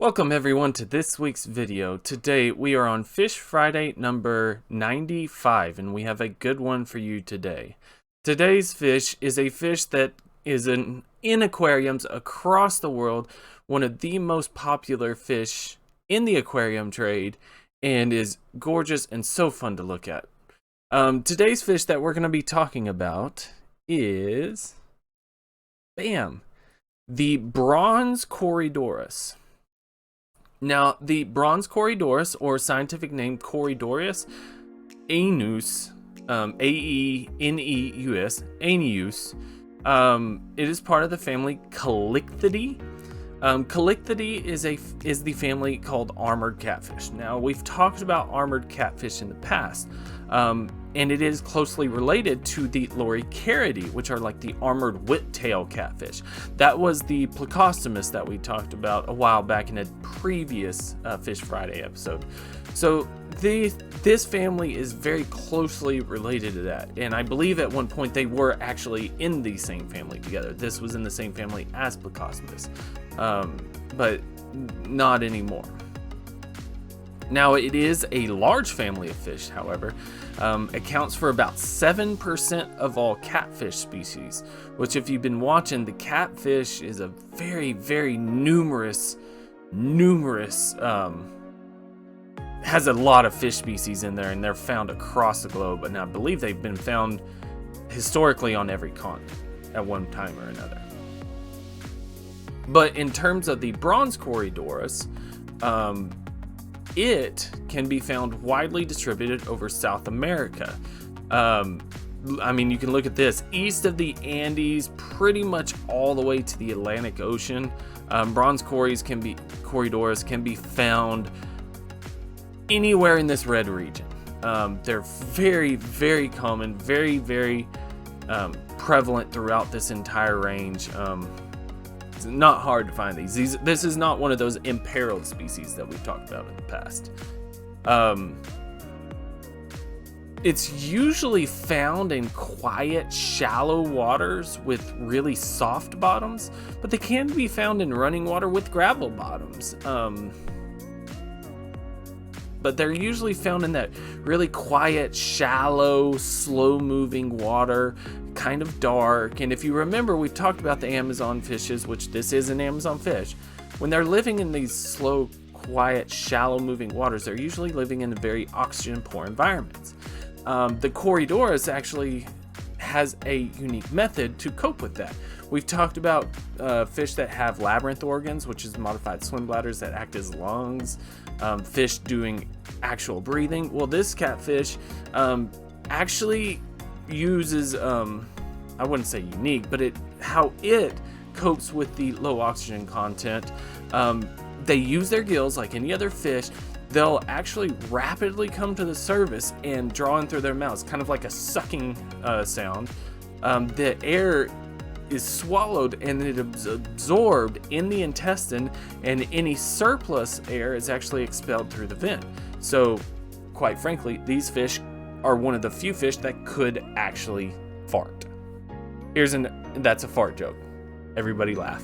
Welcome everyone to this week's video. Today we are on Fish Friday number 95 and we have a good one for you today. Today's fish is a fish that is in aquariums across the world, one of the most popular fish in the aquarium trade, and is gorgeous and so fun to look at. Today's fish that we're going to be talking about is the bronze Corydoras. Now, the bronze Corydoras, or scientific name Corydoras aenus, A-E-N-E-U-S, aenus, it is part of the family Calicthidae. Calicthidae is the family called armored catfish. Now, we've talked about armored catfish in the past, and it is closely related to the Loricaridae, which are like the armored whiptail catfish. That was the Plecostomus that we talked about a while back in a previous Fish Friday episode. So this family is very closely related to that, and I believe at one point they were actually in the same family together. This was in the same family as Plecostomus, but not anymore. Now, it is a large family of fish, however. Accounts for about 7% of all catfish species, which, if you've been watching, the catfish is a very, very numerous, has a lot of fish species in there, and they're found across the globe, and I believe they've been found historically on every continent at one time or another. But in terms of the bronze Corydoras, it can be found widely distributed over South America. I mean, you can look at this. East of the Andes, pretty much all the way to the Atlantic Ocean, bronze Corydoras can be found anywhere in this red region. They're very, very common, very, very prevalent throughout this entire range. It's not hard to find these. This is not one of those imperiled species that we've talked about in the past. It's usually found in quiet, shallow waters with really soft bottoms, but they can be found in running water with gravel bottoms. But they're usually found in that really quiet, shallow, slow-moving water, kind of dark. And if you remember, we've talked about the Amazon fishes, which this is an Amazon fish. When they're living in these slow, quiet, shallow-moving waters, they're usually living in very oxygen-poor environments. The Corydoras actually has a unique method to cope with that. We've talked about fish that have labyrinth organs, which is modified swim bladders that act as lungs, fish doing actual breathing. Well, this catfish actually uses, I wouldn't say unique, but how it copes with the low oxygen content. They use their gills like any other fish. They'll actually rapidly come to the surface and draw in through their mouths, kind of like a sucking sound. The air is swallowed and it is absorbed in the intestine, and any surplus air is actually expelled through the vent. So, quite frankly, these fish are one of the few fish that could actually fart. That's a fart joke. Everybody laugh.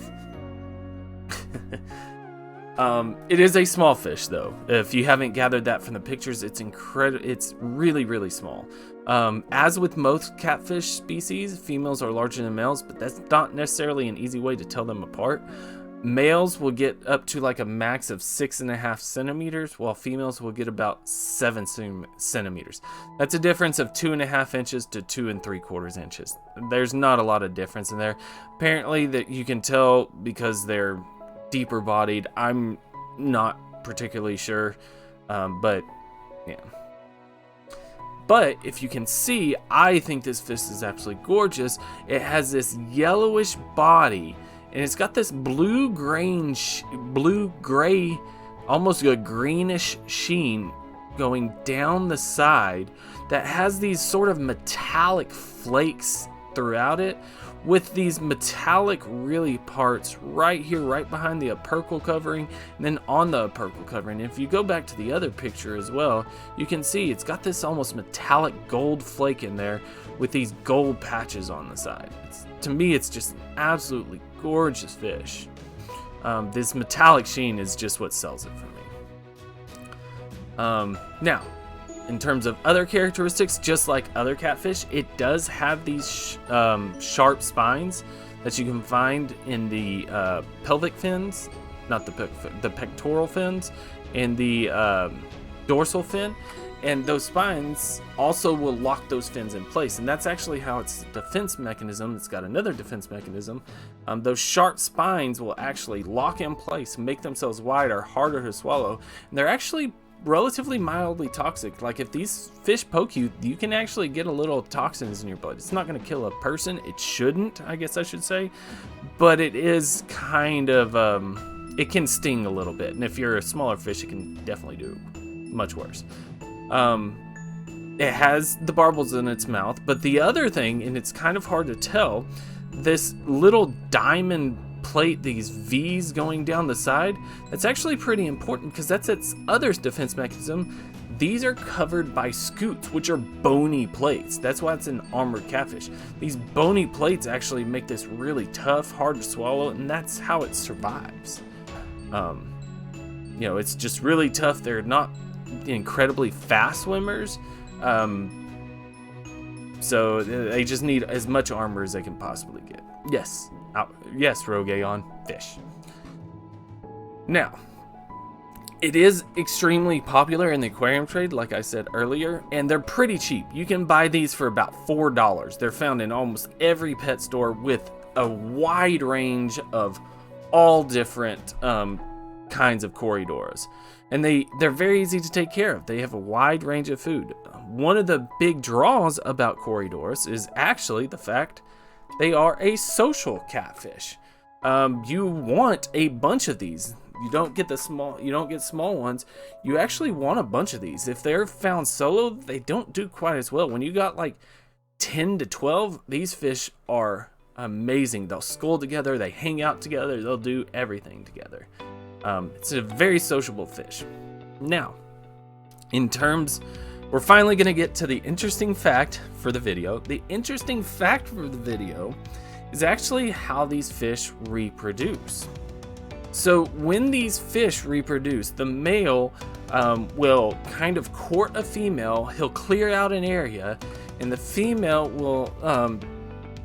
It is a small fish, though. If you haven't gathered that from the pictures, it's really, really small. As with most catfish species, females are larger than males, but that's not necessarily an easy way to tell them apart. Males will get up to like a max of 6.5 centimeters, while females will get about 7 centimeters. That's a difference of 2.5 inches to 2 3/4 inches. There's not a lot of difference in there. Apparently, that you can tell because they're deeper bodied. I'm not particularly sure, but yeah. But if you can see, I think this fish is absolutely gorgeous. It has this yellowish body, and it's got this blue-gray, almost a greenish sheen going down the side that has these sort of metallic flakes throughout it, with these metallic really parts right here, right behind the opercle covering, and then on the opercle covering. If you go back to the other picture as well, you can see it's got this almost metallic gold flake in there with these gold patches on the side. To me, it's just an absolutely gorgeous fish. This metallic sheen is just what sells it for me. Now, in terms of other characteristics, just like other catfish, it does have these sharp spines that you can find in the pelvic fins, not the pectoral fins, and the dorsal fin. And those spines also will lock those fins in place. And that's actually how its defense mechanism, it's got another defense mechanism. Those sharp spines will actually lock in place, make themselves wider, harder to swallow. And they're actually relatively mildly toxic. Like if these fish poke you, you can actually get a little toxins in your blood. It's not going to kill a person. It shouldn't, I guess I should say. But it is kind of, it can sting a little bit. And if you're a smaller fish, it can definitely do much worse. It has the barbels in its mouth, but the other thing, and it's kind of hard to tell, this little diamond plate, these V's going down the side, that's actually pretty important because that's its other defense mechanism. These are covered by scutes, which are bony plates. That's why it's an armored catfish. These bony plates actually make this really tough, hard to swallow, and that's how it survives. It's just really tough. They're not incredibly fast swimmers, so they just need as much armor as they can possibly get. Yes, Rogaon fish. Now, it is extremely popular in the aquarium trade, like I said earlier, and they're pretty cheap. You can buy these for about $4. They're found in almost every pet store with a wide range of all different kinds of Corydoras. And they're very easy to take care of. They have a wide range of food. One of the big draws about Corydoras is actually the fact they are a social catfish. You want a bunch of these. You don't get small ones. You actually want a bunch of these. If they're found solo, they don't do quite as well. When you got like 10 to 12, these fish are amazing. They'll school together, they hang out together, they'll do everything together. It's a very sociable fish. Now, we're finally going to get to the interesting fact for the video. The interesting fact for the video is actually how these fish reproduce. So when these fish reproduce, the male will kind of court a female. He'll clear out an area, and the female will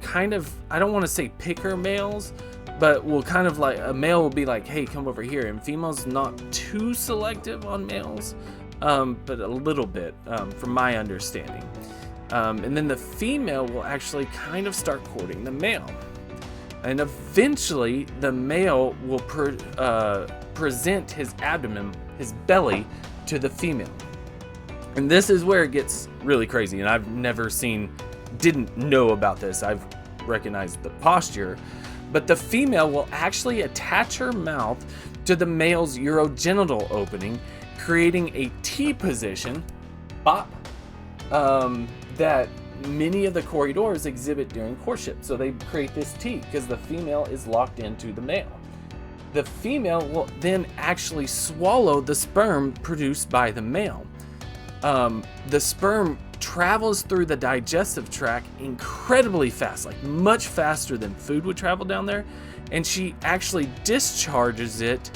kind of, I don't want to say pick her males, but will kind of like, a male will be like, hey, come over here. And females not too selective on males, but a little bit, from my understanding. And then the female will actually kind of start courting the male. And eventually the male will present his abdomen, his belly, to the female. And this is where it gets really crazy. And I've didn't know about this. I've recognized the posture. But the female will actually attach her mouth to the male's urogenital opening, creating a T position, that many of the Corydoras exhibit during courtship. So they create this T because the female is locked into the male. The female will then actually swallow the sperm produced by the male. The sperm travels through the digestive tract incredibly fast, like much faster than food would travel down there, and she actually discharges it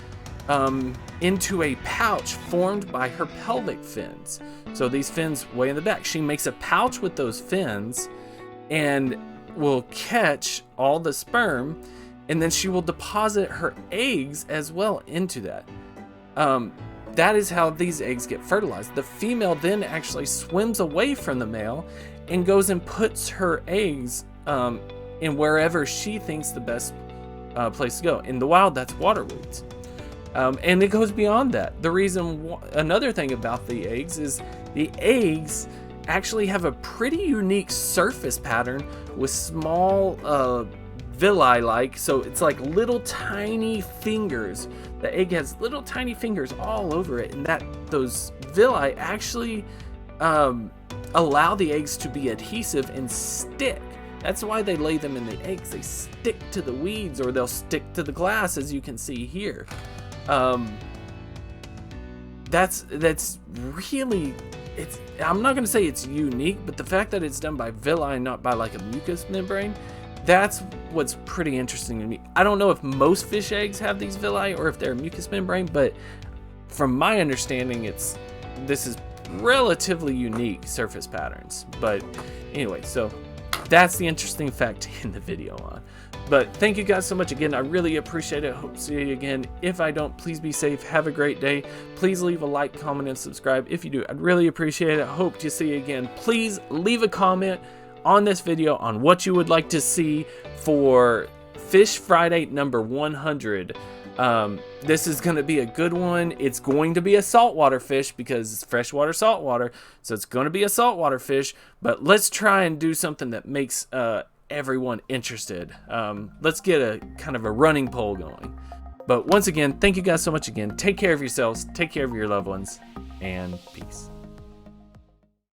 into a pouch formed by her pelvic fins. So these fins way in the back. She makes a pouch with those fins and will catch all the sperm, and then she will deposit her eggs as well into that. That is how these eggs get fertilized. The female then actually swims away from the male and goes and puts her eggs in wherever she thinks the best place to go. In the wild, that's water weeds. And it goes beyond that. Another thing about the eggs is the eggs actually have a pretty unique surface pattern with small villi-like, so it's like little tiny fingers. The egg has little tiny fingers all over it, and those villi actually allow the eggs to be adhesive and stick. That's why they lay them in the eggs. They stick to the weeds, or they'll stick to the glass, as you can see here. That's really, I'm not going to say it's unique, but the fact that it's done by villi and not by like a mucous membrane, that's what's pretty interesting to me. I don't know if most fish eggs have these villi or if they're a mucous membrane, but from my understanding, this is relatively unique surface patterns. But anyway, so that's the interesting fact in the video on. But thank you guys so much again. I really appreciate it. Hope to see you again. If I don't, please be safe. Have a great day. Please leave a like, comment, and subscribe if you do. I'd really appreciate it. Hope to see you again. Please leave a comment on this video on what you would like to see for Fish Friday number 100. This is going to be a good one. It's going to be a saltwater fish because it's freshwater, saltwater. So it's going to be a saltwater fish, but let's try and do something that makes everyone interested. Let's get a kind of a running poll going. But once again, thank you guys so much again. Take care of yourselves, take care of your loved ones, and peace.